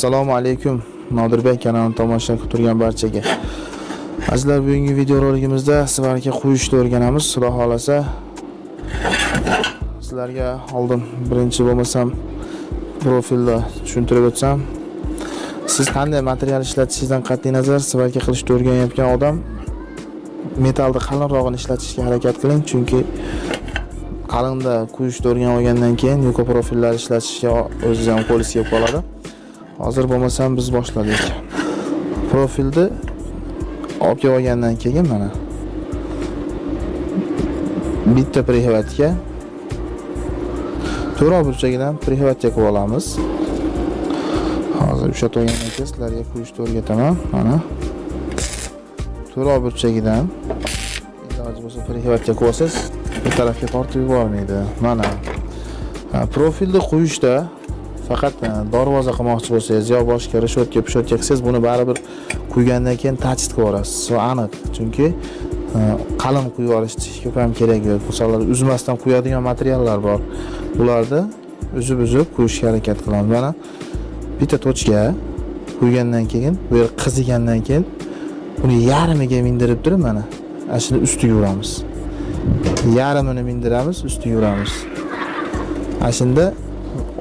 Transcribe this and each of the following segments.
Assalomu alaykum. Nodirbek kanalini tomosha qilib turgan barchaga. Azizlar, bugungi videoroligimizda sizlarga qo'yishni o'rganamiz. Xudo xolasa sizlarga oldin birinchi bo'lmasam profilda tushuntirib o'tsam, siz qanday material ishlatishingizdan qat'iy nazar sizlarga qilishni o'rganayotgan odam metalni qalinrog'ini ishlatishga harakat qiling, chunki qalinda qo'yishni o'rganib olgandan keyin yuqa profillar ishlatishga o'zingiz ham qo'lingiz kelib qoladi. Hozir bo'lmasam biz boshladik. Profilni olib kelib olgandan keyin mana bitta prihvatga to'g'ri burchagidan prihvatga qilib olamiz. Hozir ushatib olgandan keyin sizlarga qo'yishni o'rgataman. Mana to'g'ri burchagidan iloji bo'lsa prihvatga qilib olsangiz bir tarafga tortib yubormaydi. Mana profilni qo'yishda faqat darvoza qilmoqchi bo'lsangiz yo boshqa rishotka pishotka qilsangiz buni baribir quygandan keyin tachit qilib yuborasiz. Bu aniq. Chunki qalin quyib olishni ko'p ham kerak yo'q. Masalan, uzmasdan quyadigan materiallar bor. Ularni uzib quyishga harakat qilamiz. Mana bitta tochka quygandan keyin, bu yer qizigandan keyin uni yarmiga mindirib turib mana shuni ustiga uramiz. Yarmini mindiramiz, ustiga uramiz. Shunda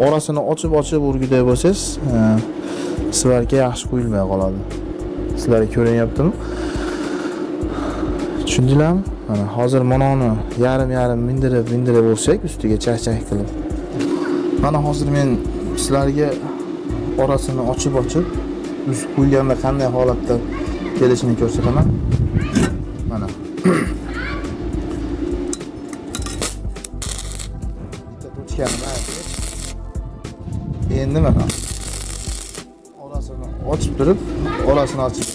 orasini ochib urguday bo'lsangiz, sizlarga yaxshi quyilmay qoladi. Sizlarga ko'rinyaptimi? Tushundinglarmi? Mana hozir mononi yarim mindirib olsak, ustiga chak qilib. Mana hozir men sizlarga orasini ochib uzib qo'yganda qanday holatda kelishini ko'rsataman. Mana bitta tochkani endi mana orasini ochib turib, orasini ochib.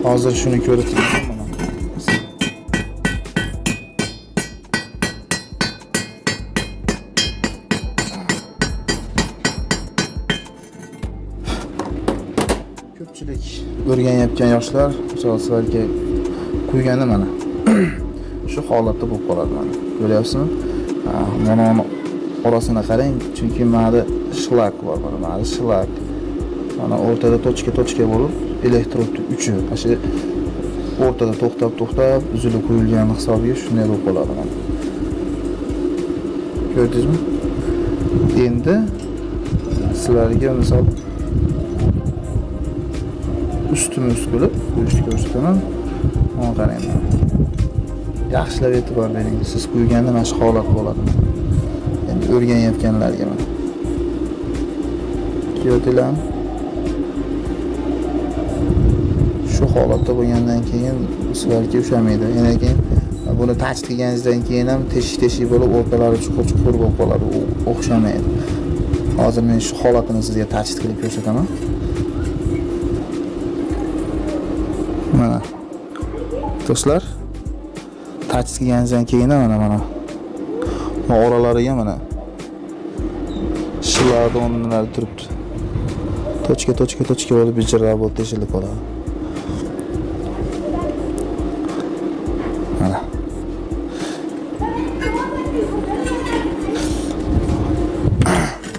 Hozir shuni ko'rsataman. Ko'pchilik o'rganayotgan yoshlar sizlarga qo'yganda mana shu holatda bo'lib qoladi. Mana ko'ryapsizmi? Mononi orasini qarang, chunki mana shlak bor, mana shlak. Mana o'rtada tochka bo'lib, elektrodni uchi shu o'rtada to'xtab uzilib qo'yilgan hisobiga shunday bo'lib qoladi. Mana ko'rdingizmi? Endi sizlarga misol ustma qilib qo'yishni ko'rsataman. Mana qarang. Yaxshilab e'tibor bering. Siz qo'yganda mana shu holat bo'ladi. Endi o'rganayotganlarga mana. Ko'rdinglarmi? Shu holatda bo'lgandan keyin sizlarga ushamaydi. Yana keyin buni tachit qilganingizdan keyin ham teshik bo'lib, o'rtalari chuqur bo'lib qoladi. U o'xshamaydi. Hozir men shu holatini sizga tachit qilib ko'rsataman. Mana do'stlar, tachit qilganingizdan keyin mana oralariga mana shlardonlar turibdi. Tochka bo'lib bijirlar bo'lib teshilib qoladi. Mana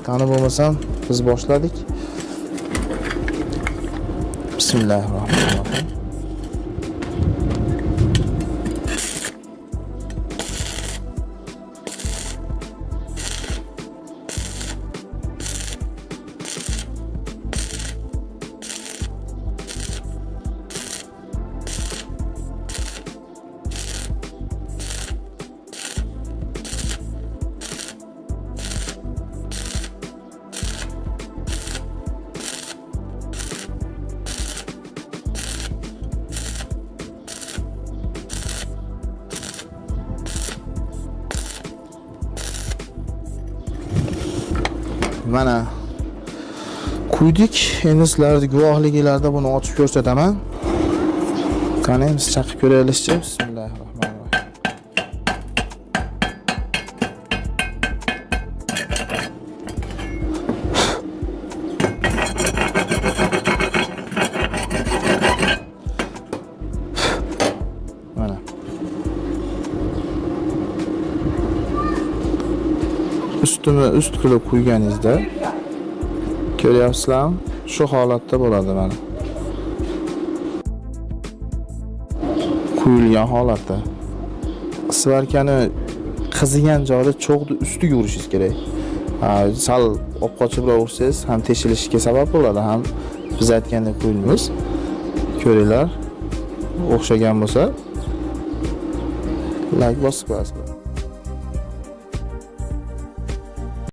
qani bo'lmasam biz boshladik. Bismillahirrohmanirrohim. Mana quydik. Endi sizlarga guvohligilarda buni ochib ko'rsataman. Qani biz chaqib ko'raylikchi. Bismillahirrohmanirrohim. ustini ust qilib quyganingizda ko'ryapsizlarmi? Shu holatda bo'ladi mana. Quyilgan holatda. Svarkani qizigan joyda cho'g'ni ustiga urishingiz kerak. Sal oqochibroq ursangiz ham teshilishiga sabab bo'ladi, ham biz aytgandek quyilmiz. Ko'ringlar, o'xshagan bo'lsa like bosib qo'yasizlar.